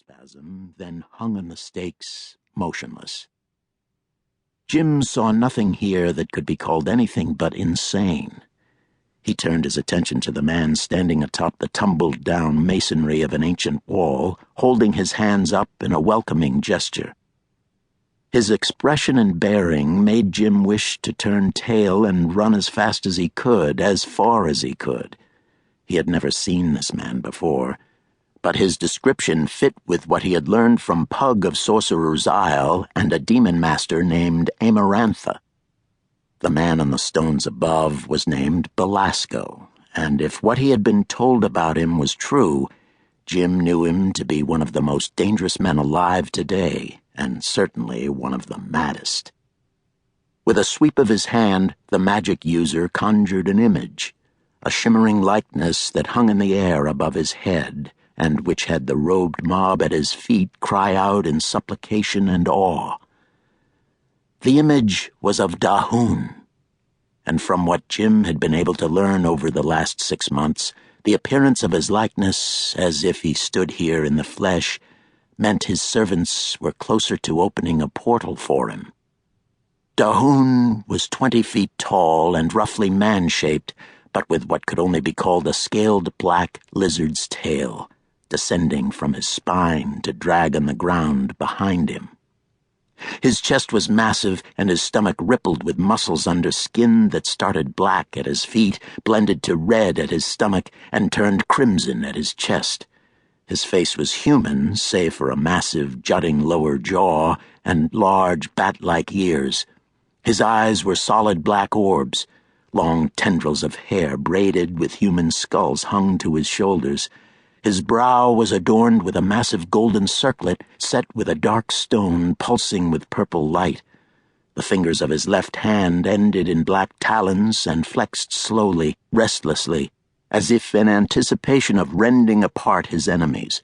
spasm, then hung on the stakes, motionless. Jim saw nothing here that could be called anything but insane. He turned his attention to the man standing atop the tumbled-down masonry of an ancient wall, holding his hands up in a welcoming gesture. His expression and bearing made Jim wish to turn tail and run as fast as he could, as far as he could. He had never seen this man before, but his description fit with what he had learned from Pug of Sorcerer's Isle and a demon master named Amarantha. The man on the stones above was named Belasco, and if what he had been told about him was true, Jim knew him to be one of the most dangerous men alive today, and certainly one of the maddest. With a sweep of his hand, the magic user conjured an image, a shimmering likeness that hung in the air above his head, and which had the robed mob at his feet cry out in supplication and awe. The image was of Dahoon, and from what Jim had been able to learn over the last 6 months, the appearance of his likeness, as if he stood here in the flesh, meant his servants were closer to opening a portal for him. Dahoon was 20 feet tall and roughly man-shaped, but with what could only be called a scaled black lizard's tail, descending from his spine to drag on the ground behind him. His chest was massive, and his stomach rippled with muscles under skin that started black at his feet, blended to red at his stomach, and turned crimson at his chest. His face was human, save for a massive, jutting lower jaw and large, bat-like ears. His eyes were solid black orbs. Long tendrils of hair braided with human skulls hung to his shoulders. His brow was adorned with a massive golden circlet set with a dark stone pulsing with purple light. The fingers of his left hand ended in black talons and flexed slowly, restlessly, as if in anticipation of rending apart his enemies.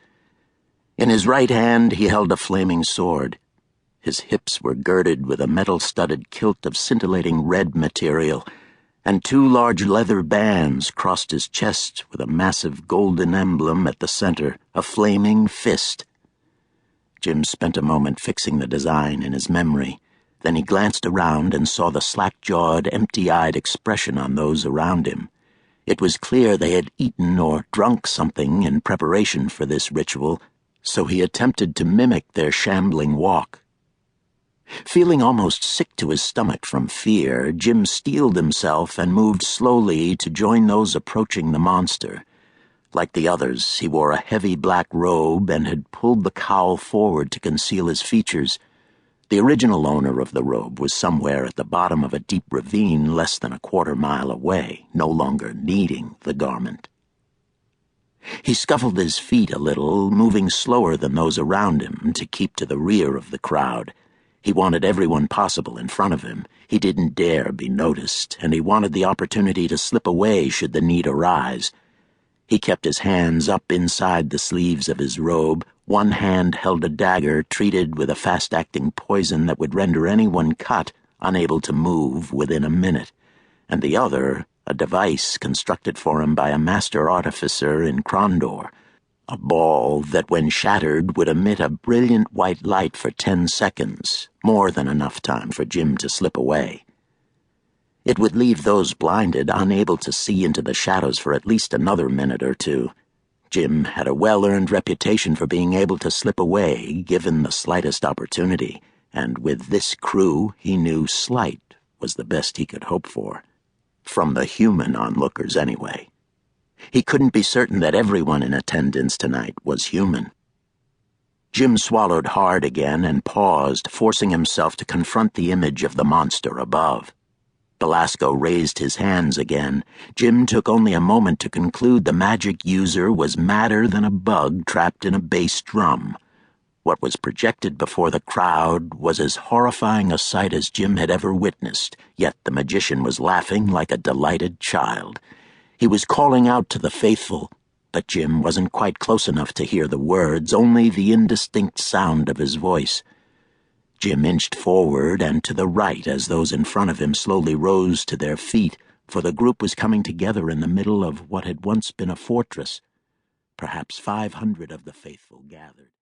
In his right hand he held a flaming sword. His hips were girded with a metal-studded kilt of scintillating red material, and 2 large leather bands crossed his chest with a massive golden emblem at the center, a flaming fist. Jim spent a moment fixing the design in his memory. Then he glanced around and saw the slack-jawed, empty-eyed expression on those around him. It was clear they had eaten or drunk something in preparation for this ritual, so he attempted to mimic their shambling walk. Feeling almost sick to his stomach from fear, Jim steeled himself and moved slowly to join those approaching the monster. Like the others, he wore a heavy black robe and had pulled the cowl forward to conceal his features. The original owner of the robe was somewhere at the bottom of a deep ravine less than a 1/4 mile away, no longer needing the garment. He scuffled his feet a little, moving slower than those around him to keep to the rear of the crowd. He wanted everyone possible in front of him. He didn't dare be noticed, and he wanted the opportunity to slip away should the need arise. He kept his hands up inside the sleeves of his robe. One hand held a dagger treated with a fast-acting poison that would render anyone cut unable to move within a minute, and the other a device constructed for him by a master artificer in Krondor, a ball that, when shattered, would emit a brilliant white light for 10 seconds, more than enough time for Jim to slip away. It would leave those blinded unable to see into the shadows for at least another minute or 2. Jim had a well-earned reputation for being able to slip away given the slightest opportunity, and with this crew he knew slight was the best he could hope for. From the human onlookers, anyway. He couldn't be certain that everyone in attendance tonight was human. Jim swallowed hard again and paused, forcing himself to confront the image of the monster above. Belasco raised his hands again. Jim took only a moment to conclude the magic user was madder than a bug trapped in a bass drum. What was projected before the crowd was as horrifying a sight as Jim had ever witnessed, yet the magician was laughing like a delighted child. He was calling out to the faithful, but Jim wasn't quite close enough to hear the words, only the indistinct sound of his voice. Jim inched forward and to the right as those in front of him slowly rose to their feet, for the group was coming together in the middle of what had once been a fortress. Perhaps 500 of the faithful gathered.